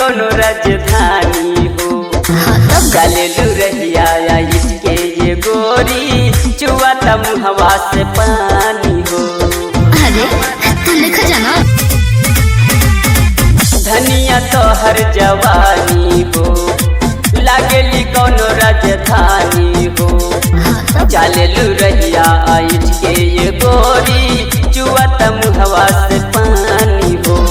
कोनो राजधानी हो। चले रहिया इसके ये गोरी चुआता मुहवा से पानी हो। अरे तू लिखा जाना धनिया तो हर जवानी हो, लागेली कोनो राजधानी हो। चले रहिया इसके ये गोरी चुआता मुहवा से पानी हो।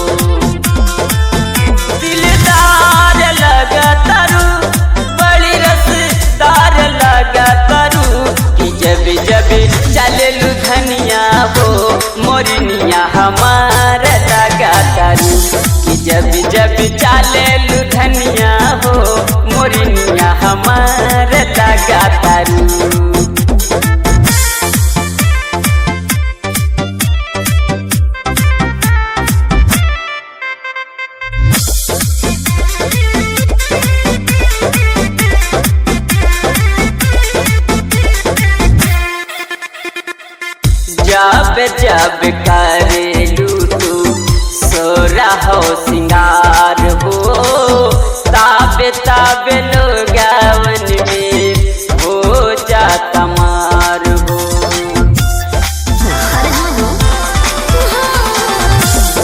दिलदार लगा तारू, बड़ी रसदार लगा तारू कि जब जब चले धनिया हो मोरनिया हमार लगा तारू कि जब जब चले धनिया हो मोरनिया हमार लगा तारू। जब जब करेलू तू सोरा हो सिंगार हो, ताबे ताबे लोगावन में हो जाता मार हो।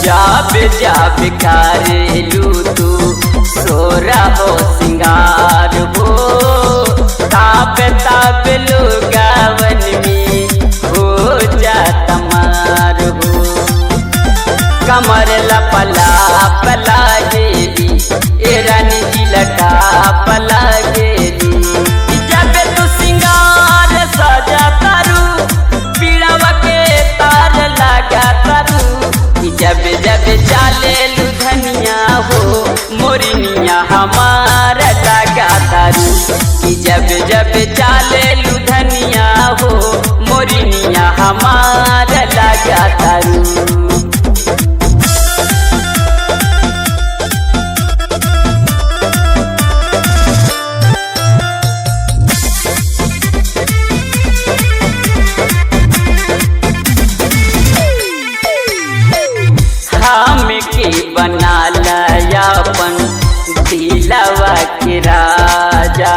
जब जब करेलू तू सोरा हो सिंगार हो, ताबे ताबे लोगावन में तमार हो। कमर लपला पला गेली ए रानी जी लटा पला गेली। जब तू सिंगार सजा तारू पीड़ावा के तार लगा तारू। जब जब चले धनिया हो मोरनिया हमार लगा तारू। जब जब चले धनिया हो मोरनिया हमार लगा तारू। हम के बना लयापन दिलवा के राजा,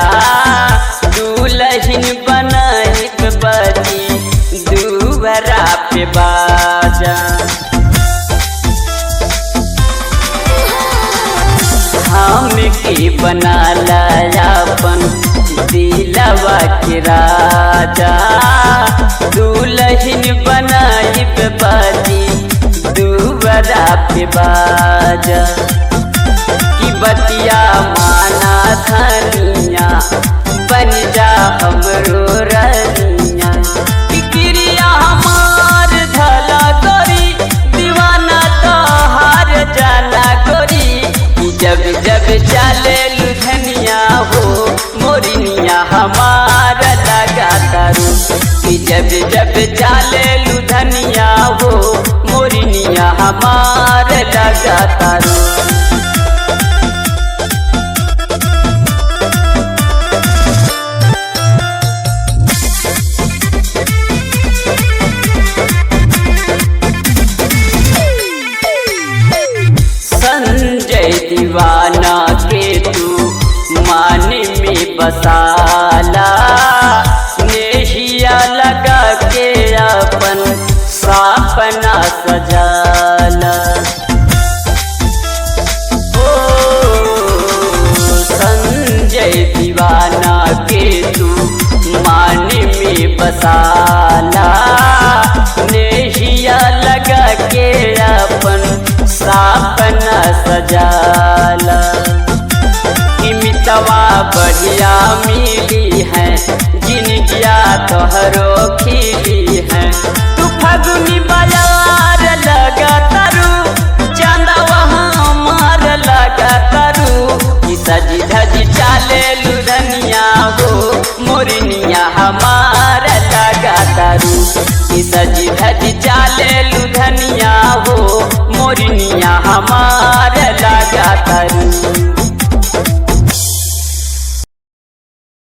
दुल्हन बनाई बदी दुवरा पे बाजा। हम के बना लयापन दिलवा के राजा, दुल्हन बनाई बदी दुवरा पे बाजा। की बतिया माना धनिया बन जा हमरो रनिया। क्रिया हमार धला गोरी दीवाना तो हार जाला गोरी। जब जब चले धनिया हो मोरनिया हमार लगा तारू। जब जब चले धनिया हो मोरनिया हमार लगा तारू। संजय दीवाना के तू मान में बसाला, नेहिया लगा के अपन सपना सजाला। ओ संजय दीवाना के तू मान में बसाला, नेहिया लगा के अपन सपना सजाला। मितवा बढ़िया मिली है जिनगिया तोहरो खिली है। तू फगुनी बाजार लगा तारू, चांदा वहाँ मार लगा तारू। सजी धजी चाले धनिया हो मोरनिया हमार लगा तारू। सजी धजी चाले धनिया हो मोरनिया हमार